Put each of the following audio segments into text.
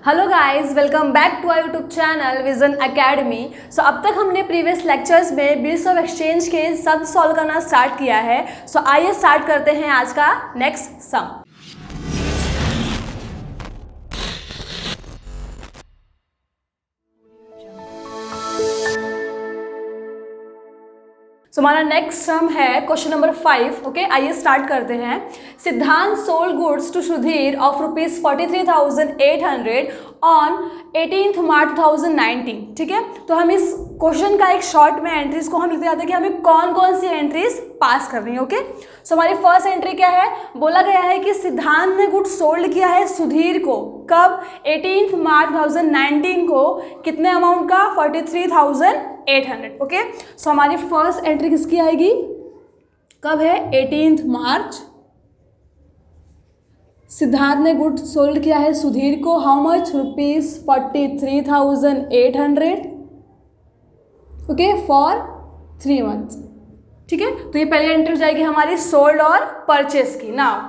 Hello guys, welcome back to our YouTube channel Vision Academy. So अब तक हमने previous lectures में bills of exchange के सब सॉल्व करना स्टार्ट किया है। सो आइए स्टार्ट करते हैं आज का नेक्स्ट सम। तो हमारा नेक्स्ट सम है क्वेश्चन नंबर 5। ओके, आइए स्टार्ट करते हैं। Siddhant sold goods to Sudhir of ₹43,800 on 18 March 2019। ठीक है, तो हम इस क्वेश्चन का एक शॉर्ट में एंट्रीज को हम लिखते जाते हैं कि हमें कौन कौन सी एंट्रीज पास करनी है। ओके, सो हमारी फर्स्ट एंट्री क्या है, बोला गया है कि सिद्धांत ने गुड्स सोल्ड किया है सुधीर को कब, 18 मार्च 2019 को, कितने अमाउंट का, 43,800। ओके, सो हमारी फर्स्ट एंट्री किसकी आएगी, कब है, 18 मार्च। सिद्धांत ने गुड्स सोल्ड किया है सुधीर को, how much, ₹43,800। Okay, for 3 months. ठीक है, तो ये पहली एंट्री हो जाएगी हमारी सोल्ड और परचेस की। नाउ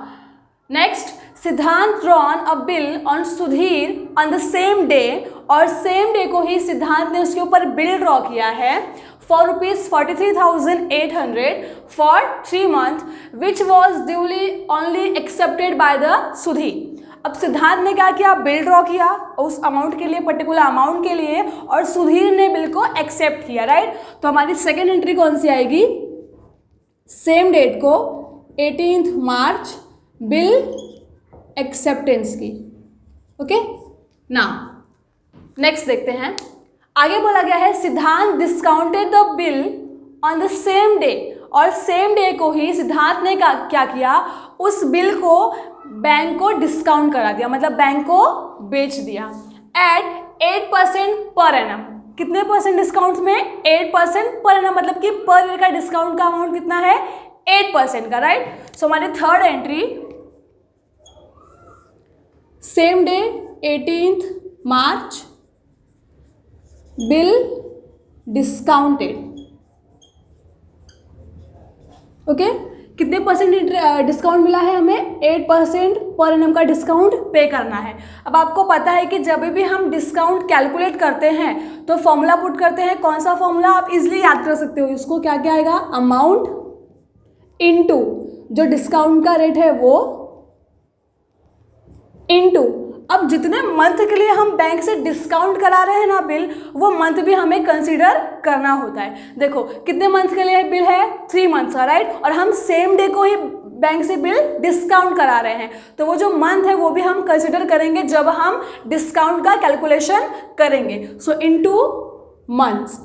नेक्स्ट, सिद्धांत drawn a bill on Sudhir on the same day, और सेम डे को ही सिद्धांत ने उसके ऊपर बिल ड्रॉ किया है for ₹43,800 for 3 month which was duly only accepted by the Sudhir. अब सिद्धांत ने क्या किया, बिल ड्रॉ किया उस अमाउंट के लिए, पर्टिकुलर अमाउंट के लिए, और सुधीर ने बिल को एक्सेप्ट किया। राइट, तो हमारी सेकेंड एंट्री कौन सी आएगी, सेम डेट को 18 मार्च, बिल एक्सेप्टेंस की। ओके, नाउ नेक्स्ट देखते हैं। आगे बोला गया है सिद्धांत discounted the bill on the same day, और सेम डे को ही सिद्धांत ने क्या किया, उस बिल को बैंक को डिस्काउंट करा दिया, मतलब बैंक को बेच दिया एट 8% पर एनम। कितने परसेंट डिस्काउंट में, 8% पर एनम, मतलब कि पर ईयर का डिस्काउंट का अमाउंट कितना है, 8% का। राइट, सो हमारी थर्ड एंट्री, सेम डे 18 मार्च, बिल डिस्काउंटेड। ओके, कितने परसेंट डिस्काउंट मिला है हमें, 8% पर एनम का डिस्काउंट पे करना है। अब आपको पता है कि जब भी हम डिस्काउंट कैलकुलेट करते हैं तो फॉर्मूला पुट करते हैं, कौन सा फॉर्मूला, आप इजीली याद कर सकते हो इसको, क्या क्या आएगा, अमाउंट इनटू जो डिस्काउंट का रेट है वो, इनटू अब जितने मंथ के लिए हम बैंक से डिस्काउंट करा रहे हैं ना बिल, वो मंथ भी हमें कंसीडर करना होता है। देखो कितने मंथ के लिए बिल है, 3 मंथ्स का। राइट, और हम सेम डे को ही बैंक से बिल डिस्काउंट करा रहे हैं, तो वो जो मंथ है वो भी हम कंसीडर करेंगे जब हम डिस्काउंट का कैलकुलेशन करेंगे। सो इनटू मंथ्स।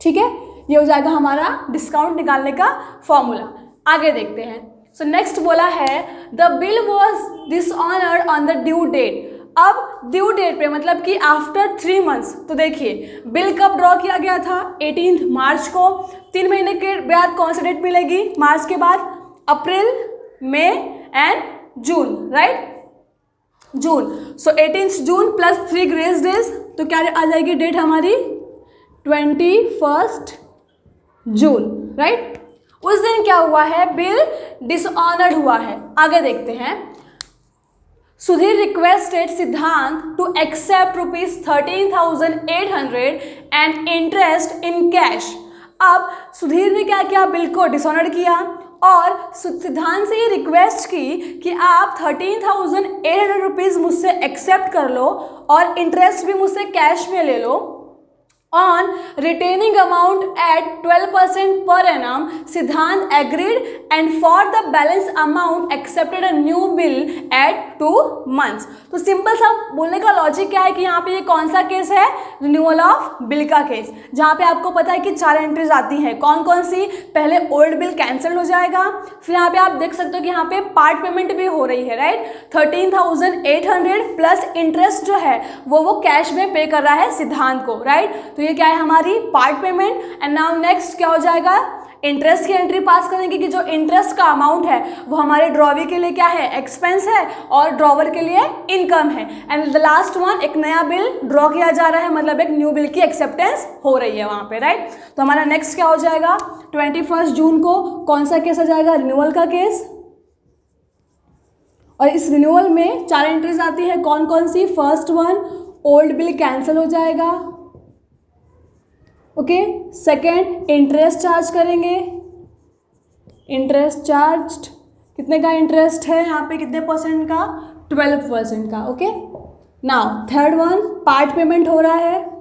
ठीक है, ये हो जाएगा हमारा डिस्काउंट निकालने का फॉर्मूला। आगे देखते हैं। सो नेक्स्ट बोला है the bill was dishonoured on the due date. अब ड्यू डेट पे मतलब कि आफ्टर 3 मंथ्स, तो देखिए बिल कब ड्रॉ किया गया था, 18 मार्च को। 3 महीने के बाद कौन सी डेट मिलेगी, मार्च के बाद April, May and June. Right, June. So 18 June plus 3 grace days, तो क्या आ जाएगी डेट हमारी, 21 जून। राइट, उस दिन क्या हुआ है, बिल डिसऑनर्ड हुआ है। आगे देखते हैं। Sudhir requested Siddhant to accept ₹13,800 and interest in cash. अब सुधीर ने क्या किया, बिल को डिसऑनर्ड किया और सिद्धांत से ये रिक्वेस्ट की कि आप ₹13,800 मुझसे एक्सेप्ट कर लो और इंटरेस्ट भी मुझसे कैश में ले लो। On retaining amount at 12% per annum, Siddhant agreed and for the balance amount accepted a new bill at 2 months। तो सिंपल सा बोलने का लॉजिक क्या है कि यहाँ पे ये कौन सा केस है, रिन्यूअल ऑफ बिल का केस, जहाँ पे आपको पता है कि 4 एंट्रीज आती हैं। कौन कौन सी, पहले ओल्ड बिल कैंसिल हो जाएगा, फिर यहाँ पे आप देख सकते हो कि यहाँ पे पार्ट पेमेंट भी हो रही है। राइट, 13,800 प्लस इंटरेस्ट जो है वो कैश में पे कर रहा है सिद्धांत को। राइट, तो ये क्या है हमारी part payment. And now next क्या हो जाएगा, इंटरेस्ट की एंट्री पास करेंगे कि जो इंटरेस्ट का अमाउंट है वो हमारे ड्रॉवी के लिए क्या है, एक्सपेंस है, और ड्रॉवर के लिए इनकम है। एंड द लास्ट वन, एक नया बिल ड्रॉ किया जा रहा है, मतलब एक न्यू बिल की एक्सेप्टेंस हो रही है वहाँ पे। राइट, तो हमारा नेक्स्ट क्या हो जाएगा, 21 जून को कौन सा केस आ जाएगा, रिन्यूअल का केस। और इस रिन्यूअल में 4 एंट्रीज आती है, कौन कौन सी? First one, old bill cancel हो जाएगा, ओके। सेकेंड, इंटरेस्ट चार्ज करेंगे, इंटरेस्ट चार्ज कितने का इंटरेस्ट है यहाँ पे, कितने परसेंट का? 12% का, okay. Now third one, part payment हो रहा है।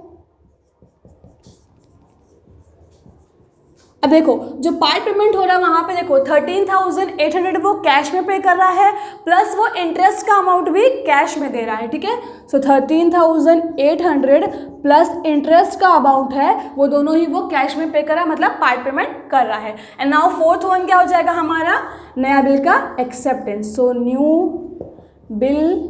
अब देखो जो पार्ट पेमेंट हो रहा है वहाँ पे देखो 13,800 वो कैश में पे कर रहा है, प्लस वो इंटरेस्ट का अमाउंट भी कैश में दे रहा है, ठीक है। सो 13,800 प्लस इंटरेस्ट का अमाउंट है, वो दोनों ही वो कैश में पे कर रहा है, मतलब पार्ट पेमेंट कर रहा है। एंड नाउ फोर्थ वन क्या हो जाएगा हमारा? नया बिल का acceptance. So new bill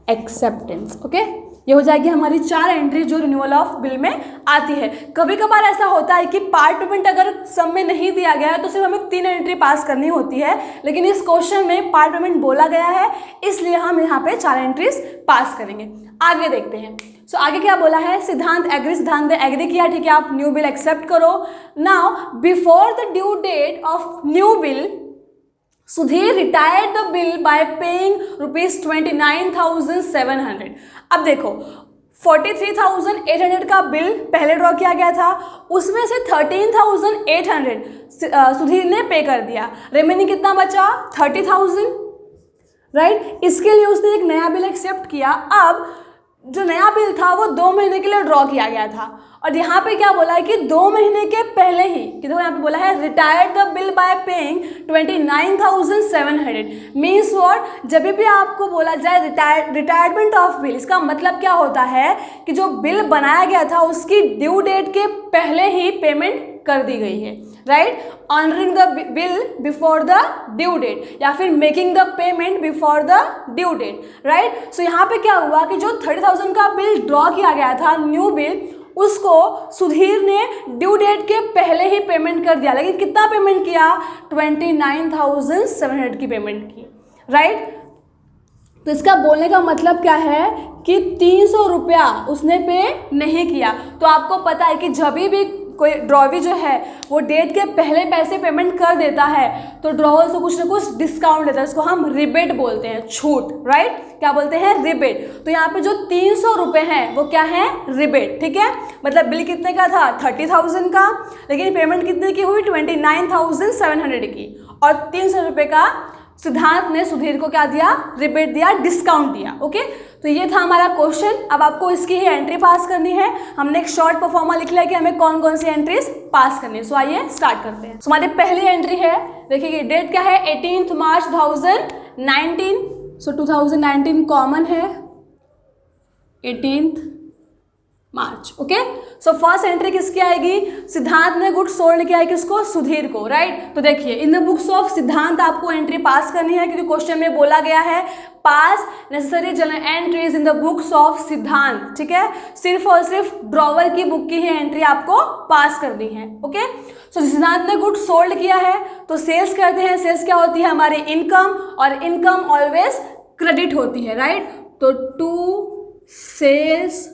acceptance, okay. ये हो जाएगी हमारी 4 एंट्री जो रिन्यूअल ऑफ बिल में आती है। कभी कभार ऐसा होता है कि पार्ट पेमेंट अगर सम में नहीं दिया गया है तो सिर्फ हमें 3 एंट्री पास करनी होती है, लेकिन इस क्वेश्चन में पार्ट पेमेंट बोला गया है, इसलिए हम यहाँ पे 4 एंट्रीज पास करेंगे। आगे देखते हैं। सो आगे क्या बोला है? सिद्धांत एग्री, सिद्धांत ने एग्री किया, ठीक है, आप न्यू बिल एक्सेप्ट करो। Now before the due date of new bill Sudhir retired the bill by paying ₹29,700। अब देखो 43,800 का बिल पहले ड्रॉ किया गया था, उसमें से 13,800 सुधीर ने पे कर दिया, रिमेनिंग कितना बचा? 30,000, राइट। इसके लिए उसने एक नया बिल एक्सेप्ट किया। अब जो नया बिल था वो 2 महीने के लिए ड्रॉ किया गया था, और यहाँ पे क्या बोला है कि 2 महीने के पहले ही, देखो यहाँ पे बोला है retired the bill by paying 29,700। Means what? जब भी आपको बोला जाए रिटायरमेंट ऑफ बिल, इसका मतलब क्या होता है कि जो बिल बनाया गया था उसकी ड्यू डेट के पहले ही पेमेंट कर दी गई है, right. Honouring the bill before the due date, या फिर making the payment before the due date, right. So यहाँ पे क्या हुआ कि जो 30,000 का बिल ड्रॉ किया गया था न्यू बिल, उसको सुधीर ने ड्यू डेट के पहले ही पेमेंट कर दिया, लेकिन कितना पेमेंट किया? 29,700 की पेमेंट की, राइट। तो इसका बोलने का मतलब क्या है कि 300 रुपया उसने पे नहीं किया। तो आपको पता है कि जब भी कोई ड्रॉवी जो है वो डेट के पहले पैसे पेमेंट कर देता है तो ड्रॉवर से कुछ ना कुछ डिस्काउंट देता है, इसको हम रिबेट बोलते हैं, छूट, राइट। क्या बोलते हैं? रिबेट। तो यहाँ पे जो 300 रुपये हैं वो क्या है? रिबेट, ठीक है। मतलब बिल कितने का था? 30,000 का, लेकिन पेमेंट कितने की हुई? 29,700 की, और 300 रुपये का सिद्धांत ने सुधीर को क्या दिया? रिबेट दिया, डिस्काउंट दिया, ओके। तो ये था हमारा क्वेश्चन। अब आपको इसकी ही एंट्री पास करनी है। हमने एक शॉर्ट परफॉर्मा लिख लिया कि हमें कौन कौन सी एंट्रीज पास करनी है। सो आइए स्टार्ट करते हैं। हमारी पहली एंट्री है, देखिए डेट क्या है? 18 मार्च 2019। सो 2019 कॉमन है, 18 मार्च, ओके। सो फर्स्ट एंट्री किसकी आएगी? सिद्धांत ने गुड्स सोल्ड किया है किसको? सुधीर को, राइट। तो देखिए इन द बुक्स ऑफ सिद्धांत आपको एंट्री पास करनी है, क्योंकि क्वेश्चन में बोला गया है पास necessary journal entries in the books of सिद्धांत, ठीक है। सिर्फ और सिर्फ ड्रॉवर की बुक की ही एंट्री आपको पास करनी है, ओके। सो सिद्धांत ने गुड्स सोल्ड किया है तो सेल्स करते हैं। सेल्स क्या होती है? हमारी इनकम, और इनकम ऑलवेज क्रेडिट होती है, राइट। तो टू सेल्स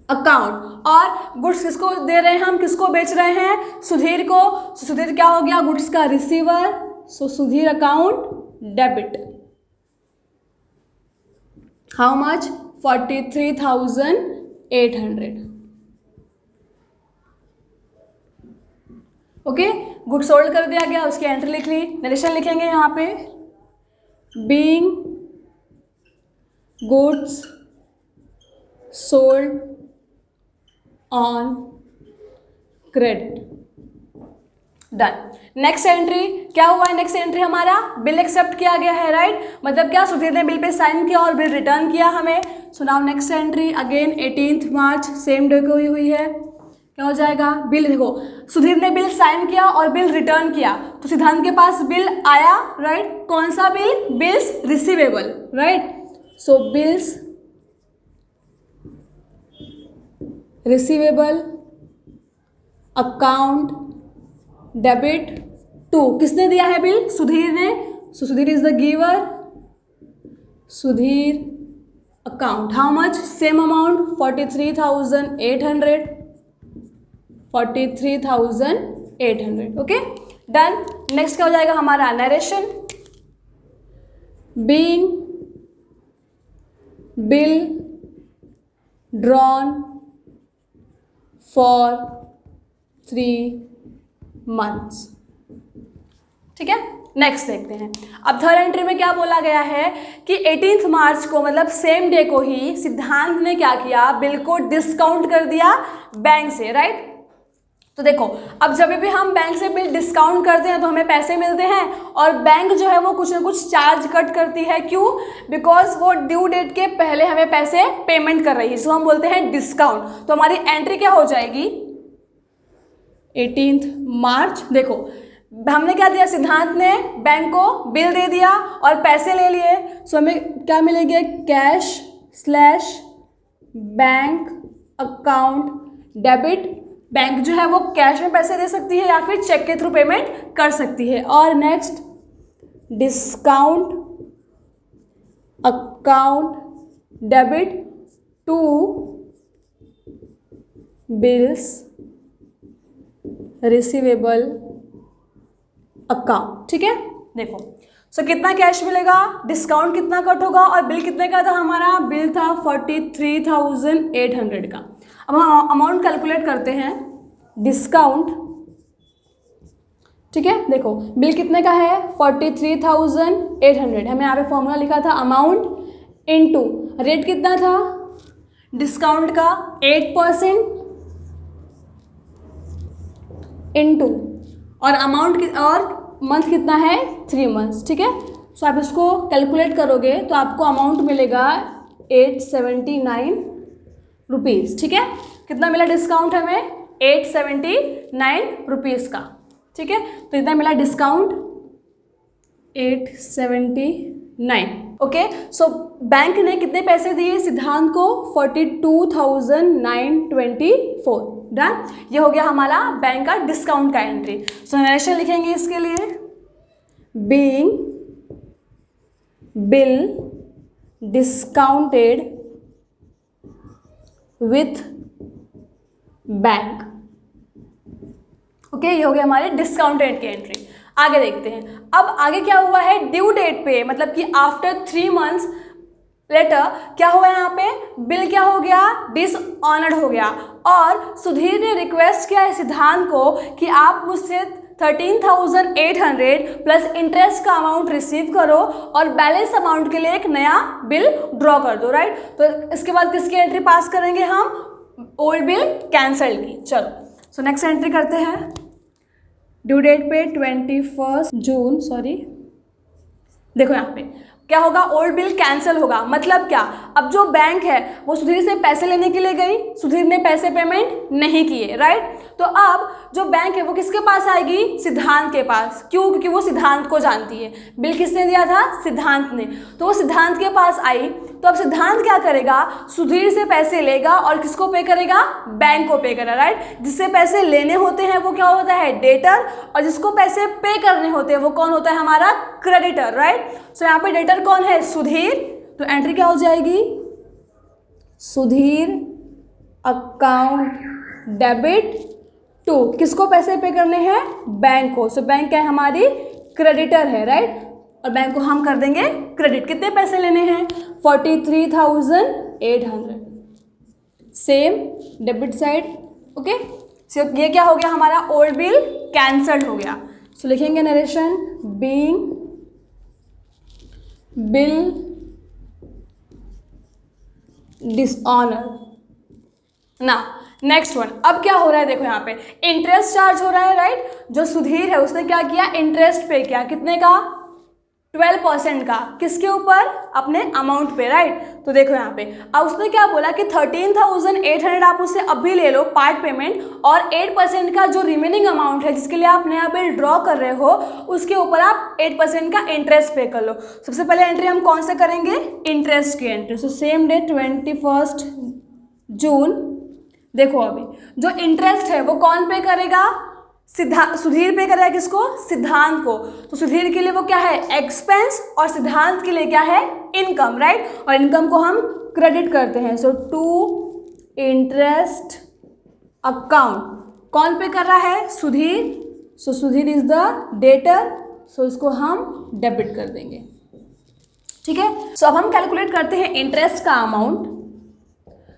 अकाउंट, और गुड्स किसको दे रहे हैं हम? किसको बेच रहे हैं? सुधीर को। सुधीर क्या हो गया? गुड्स का receiver. So Sudhir account debit. How much? 43,800, okay. Good sold कर दिया गया, उसकी एंट्री लिख ली। नरेशन लिखेंगे यहाँ पे, being goods sold on credit, done. Next entry क्या हुआ है? नेक्स्ट एंट्री हमारा बिल एक्सेप्ट किया गया है, राइट। मतलब क्या? सुधीर ने बिल पे साइन किया और बिल रिटर्न किया हमें। So now next entry again 18 मार्च, सेम डे को हुई है। क्या हो जाएगा? बिल, देखो सुधीर ने बिल साइन किया और बिल रिटर्न किया, तो सिद्धांत के पास बिल आया, राइट। कौन सा bill? Bills receivable, right. So bills receivable account debit to, किसने दिया है बिल? सुधीर ने। So Sudhir is the giver. Sudhir account, how much? Same amount 43,800, 43,800, okay, done. Next क्या हो जाएगा हमारा? Narration. Being bill drawn for 3 months। ठीक है, नेक्स्ट देखते हैं। अब थर्ड एंट्री में क्या बोला गया है कि 18 मार्च को मतलब सेम डे को ही सिद्धांत ने क्या किया, बिल को डिस्काउंट कर दिया बैंक से, राइट। तो देखो, अब जब भी हम बैंक से बिल डिस्काउंट करते हैं तो हमें पैसे मिलते हैं और बैंक जो है वो कुछ ना कुछ चार्ज कट करती है। क्यों? बिकॉज वो ड्यू डेट के पहले हमें पैसे पेमेंट कर रही है, जिसको हम बोलते हैं डिस्काउंट। तो हमारी एंट्री क्या हो जाएगी, 18 मार्च। देखो, हमने क्या दिया, सिद्धांत ने बैंक को बिल दे दिया और पैसे ले लिए। सो हमें क्या मिलेगा, cash / bank account debit. Bank जो है वो कैश में पैसे दे सकती है या फिर चेक के थ्रू पेमेंट कर सकती है। और next, discount account debit to bills receivable account. ठीक है, देखो, सो कितना कैश मिलेगा, डिस्काउंट कितना कट होगा और बिल कितने का था, हमारा बिल था 43,800 का। अब हम अमाउंट कैलकुलेट करते हैं, डिस्काउंट। ठीक है, देखो बिल कितने का है, 43,800। हमें यहाँ पे फॉर्मूला लिखा था अमाउंट इनटू रेट कितना था डिस्काउंट का 8% इनटू और अमाउंट और मंथ कितना है 3 months। ठीक है, सो आप इसको कैलकुलेट करोगे तो आपको अमाउंट मिलेगा 879 रुपीज़। ठीक है, कितना मिला डिस्काउंट हमें, 879 रुपीज़ का। ठीक है, तो इतना मिला डिस्काउंट 879। ओके, सो बैंक ने कितने पैसे दिए सिद्धांत को, 42,924। डन, ये हो गया हमारा बैंक का डिस्काउंट का एंट्री। सो नरेशन लिखेंगे इसके लिए, being bill discounted with bank. Okay, ये हो गया हमारे डिस्काउंटेड की एंट्री। आगे देखते हैं, अब आगे क्या हुआ है, ड्यू डेट पे मतलब कि आफ्टर 3 months लेटर क्या हुआ यहाँ पे, बिल क्या हो गया, डिसऑनर्ड हो गया। और सुधीर ने रिक्वेस्ट किया है सिद्धांत को कि आप मुझसे 13,800 प्लस इंटरेस्ट का अमाउंट रिसीव करो और बैलेंस अमाउंट के लिए एक नया बिल ड्रॉ कर दो, राइट। तो इसके बाद किसकी एंट्री पास करेंगे हम, ओल्ड बिल कैंसल की। चलो, सो नेक्स्ट एंट्री करते हैं, ड्यू डेट पे 21 जून, सॉरी, देखो यहाँ पे क्या होगा, ओल्ड बिल कैंसिल होगा। मतलब क्या, अब जो बैंक है वो सुधीर से पैसे लेने के लिए गई, सुधीर ने पैसे पेमेंट नहीं किए, राइट। तो अब जो बैंक है वो किसके पास आएगी, सिद्धांत के पास। क्यों? क्योंकि वो सिद्धांत को जानती है। बिल किसने दिया था, सिद्धांत ने। तो वो सिद्धांत के पास आई, तो अब सिद्धांत क्या करेगा, सुधीर से पैसे लेगा और किसको पे करेगा, बैंक को पे करेगा, राइट। जिससे पैसे लेने होते हैं वो क्या होता है, डेटर, और जिसको पैसे पे करने होते हैं वो कौन होता है, हमारा क्रेडिटर, राइट। सो यहाँ पे डेटर कौन है, सुधीर। तो एंट्री क्या हो जाएगी, सुधीर अकाउंट डेबिट टू, किसको पैसे पे करने हैं, बैंक को। सो बैंक क्या है, हमारी क्रेडिटर है, राइट। और बैंक को हम कर देंगे क्रेडिट। कितने पैसे लेने हैं, 43,800, सेम डेबिट साइड। ओके, सो ये क्या हो गया, हमारा ओल्ड बिल कैंसल्ड हो गया। सो लिखेंगे नरेशन, बीइंग बिल डिसऑनर ना। नेक्स्ट वन, अब क्या हो रहा है, देखो यहाँ पे इंटरेस्ट चार्ज हो रहा है, राइट। जो सुधीर है उसने क्या किया, इंटरेस्ट पे किया, कितने का, 12% का, किसके ऊपर, अपने अमाउंट पे, राइट। तो देखो यहाँ पे अब उसने क्या बोला कि 13,800 आप उससे अभी ले लो पार्ट पेमेंट, और 8% का जो रिमेनिंग अमाउंट है जिसके लिए आप नया बिल ड्रॉ कर रहे हो उसके ऊपर आप 8% का इंटरेस्ट पे कर लो। सबसे पहले एंट्री हम कौन से करेंगे, इंटरेस्ट की एंट्री। सो सेम डे 21 जून। देखो अभी जो इंटरेस्ट है वो कौन पे करेगा, सुधीर पे करेगा, किसको, सिद्धांत को। तो सुधीर के लिए वो क्या है, एक्सपेंस, और सिद्धांत के लिए क्या है, इनकम, राइट। और इनकम को हम क्रेडिट करते हैं। सो टू इंटरेस्ट अकाउंट कौन पे कर रहा है, सुधीर। सो सुधीर इज द डेटर, सो इसको हम डेबिट कर देंगे। ठीक है। सो अब हम कैलकुलेट करते हैं इंटरेस्ट का अमाउंट।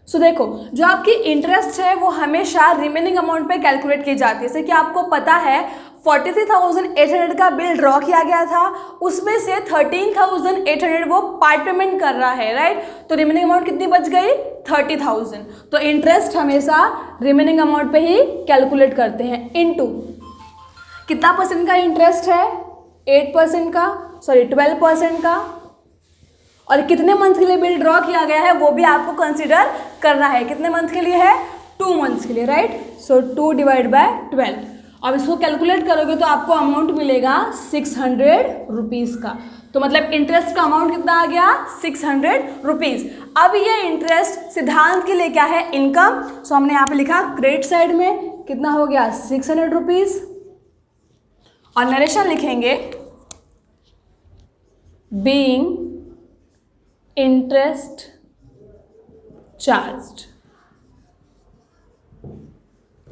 सो देखो, जो आपकी इंटरेस्ट है वो हमेशा रिमेनिंग अमाउंट पे कैलकुलेट की जाती है। जैसे कि आपको पता है 43,800 का बिल ड्रॉ किया गया था, उसमें से 13,800 वो पार्ट पेमेंट कर रहा है, राइट। तो रिमेनिंग अमाउंट कितनी बच गई? 30,000। तो इंटरेस्ट हमेशा रिमेनिंग अमाउंट पे ही कैलकुलेट करते हैं। इनटू कितना परसेंट का इंटरेस्ट है? 8% का, सॉरी 12% का। और कितने मंथ के लिए बिल ड्रॉ किया गया है वो भी आपको कंसिडर करना है। कितने मंथ के लिए है? 2 मंथ्स के लिए, राइट। So 2 divide by 12। अब इसको कैलकुलेट करोगे तो आपको अमाउंट मिलेगा 600 रुपीज़ का। तो मतलब इंटरेस्ट का अमाउंट कितना आ गया? 600 रुपीज़। अब ये इंटरेस्ट सिद्धांत के लिए क्या है? इनकम। सो हमने यहाँ पे लिखा क्रेडिट साइड में कितना हो गया? 600 रुपीज़। और नरेशन लिखेंगे बीइंग इंटरेस्ट चार्ज्ड।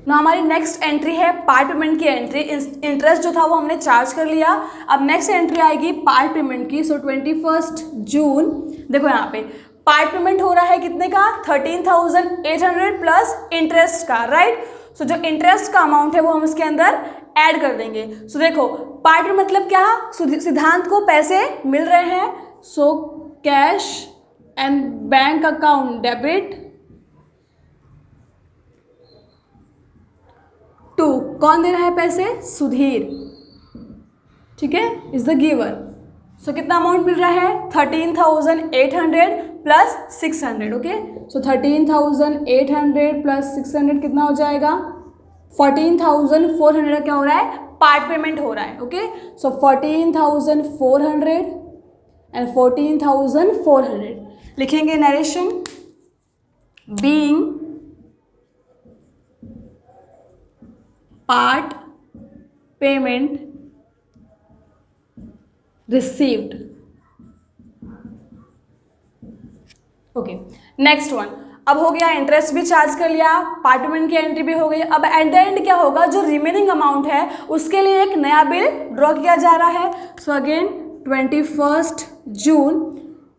ना हमारी नेक्स्ट एंट्री है पार्ट पेमेंट की एंट्री। इंटरेस्ट जो था वो हमने चार्ज कर लिया। अब नेक्स्ट एंट्री आएगी पार्ट पेमेंट की। सो 21 जून, देखो यहाँ पे पार्ट पेमेंट हो रहा है कितने का? 13,800 प्लस इंटरेस्ट का, राइट। सो जो इंटरेस्ट का अमाउंट है वो हम इसके अंदर ऐड कर देंगे। सो देखो पार्ट में मतलब क्या? सिद्धांत को पैसे मिल रहे हैं। So cash and bank account debit to, कौन दे रहा है पैसे? सुधीर, ठीक है, इज द गिवर। सो कितना अमाउंट मिल रहा है? 13,800 प्लस 600, ओके। सो 13,800 प्लस 600 कितना हो जाएगा? 14,400 का क्या हो रहा है? पार्ट पेमेंट हो रहा है, ओके। सो 14,400 एंड 14,400 लिखेंगे narration being part payment received, okay. Next one, अब हो गया इंटरेस्ट भी चार्ज कर लिया, पार्ट पेमेंट की एंट्री भी हो गई। अब एट द एंड क्या होगा? जो रिमेनिंग अमाउंट है उसके लिए एक नया बिल ड्रॉ किया जा रहा है। सो अगेन 21 जून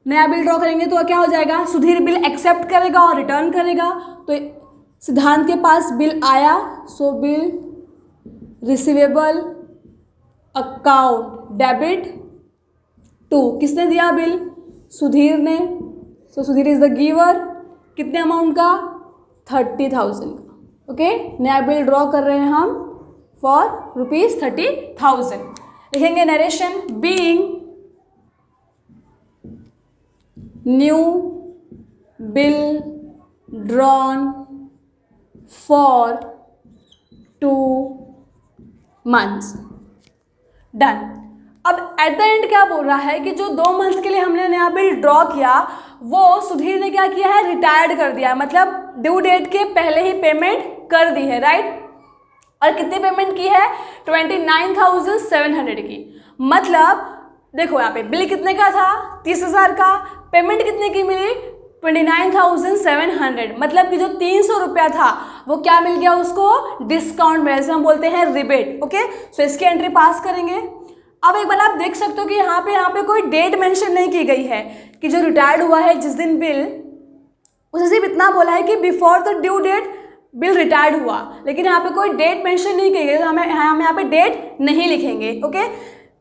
नया बिल ड्रॉ करेंगे तो क्या हो जाएगा? सुधीर बिल एक्सेप्ट करेगा और रिटर्न करेगा। तो सिद्धांत के पास बिल आया, so bill receivable account debit to, किसने दिया बिल? सुधीर ने। So Sudhir is the giver. कितने अमाउंट का? 30,000 का, ओके। नया बिल ड्रॉ कर रहे हैं हम फॉर ₹30,000। लिखेंगे narration being new bill drawn for 2 months, done. अब एट द एंड क्या बोल रहा है कि जो 2 मंथ के लिए हमने नया बिल ड्रॉ किया वो सुधीर ने क्या किया है? रिटायर्ड कर दिया, मतलब ड्यू डेट के पहले ही पेमेंट कर दी है, राइट। और कितनी पेमेंट की है? 29,700 की। मतलब देखो यहाँ पे बिल कितने का था? 30,000 का। पेमेंट कितने की मिली? 29,700। मतलब कि जो 300 रुपया था वो क्या मिल गया उसको? डिस्काउंट में, जैसे हम बोलते हैं रिबेट, ओके। सो इसकी एंट्री पास करेंगे। अब एक बार आप देख सकते हो कि यहाँ पे कोई डेट मेंशन नहीं की गई है कि जो रिटायर्ड हुआ है जिस दिन बिल, उसे सिर्फ इतना बोला है कि before the due date bill retired हुआ, लेकिन यहाँ पे कोई डेट मेंशन नहीं की गई। तो हम यहाँ पे डेट नहीं लिखेंगे, ओके।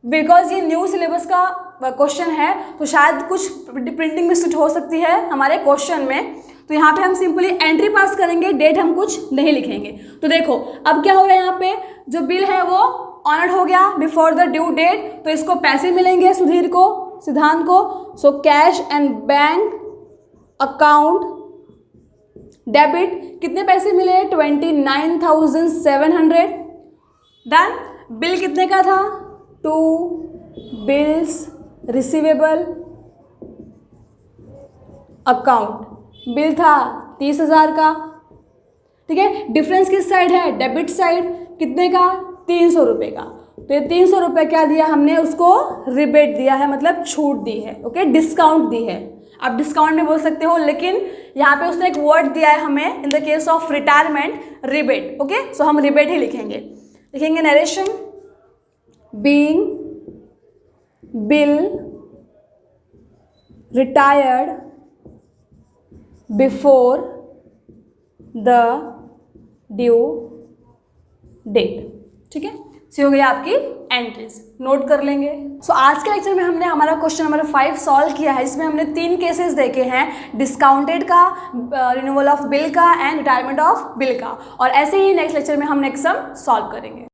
बिकॉज ये न्यू सिलेबस का क्वेश्चन है तो शायद कुछ प्रिंटिंग मिस्टेक हो सकती है हमारे क्वेश्चन में। तो यहाँ पे हम सिंपली एंट्री पास करेंगे, डेट हम कुछ नहीं लिखेंगे। तो देखो अब क्या हो रहा है, यहाँ पे जो बिल है वो ऑनर्ड हो गया बिफोर द ड्यू डेट, तो इसको पैसे मिलेंगे सुधीर को, सिद्धांत को। सो cash and bank account debit, कितने पैसे मिले? 29,700, डन। बिल कितने का था? 2 बिल्स रिसीवेबल अकाउंट, बिल था 30,000 का, ठीक है। डिफरेंस किस साइड है? Debit side. कितने का? 300 रुपये का। तो ये 300 रुपये क्या दिया हमने उसको? रिबेट दिया है, मतलब छूट दी है, ओके, डिस्काउंट दी है। आप डिस्काउंट भी बोल सकते हो, लेकिन यहाँ पे उसने एक वर्ड दिया है हमें in the case of retirement, rebate, okay. So हम रिबेट ही लिखेंगे। लिखेंगे narration being bill retired before the due date। ठीक है, ये हो गई आपकी एंट्रीज, नोट कर लेंगे। सो आज के लेक्चर में हमने हमारा क्वेश्चन नंबर 5 सॉल्व किया है, जिसमें हमने 3 केसेस देखे हैं, डिस्काउंटेड का, रिन्यूअल ऑफ बिल का एंड रिटायरमेंट ऑफ बिल का। और ऐसे ही नेक्स्ट लेक्चर में हम नेक्स्ट सम सॉल्व करेंगे।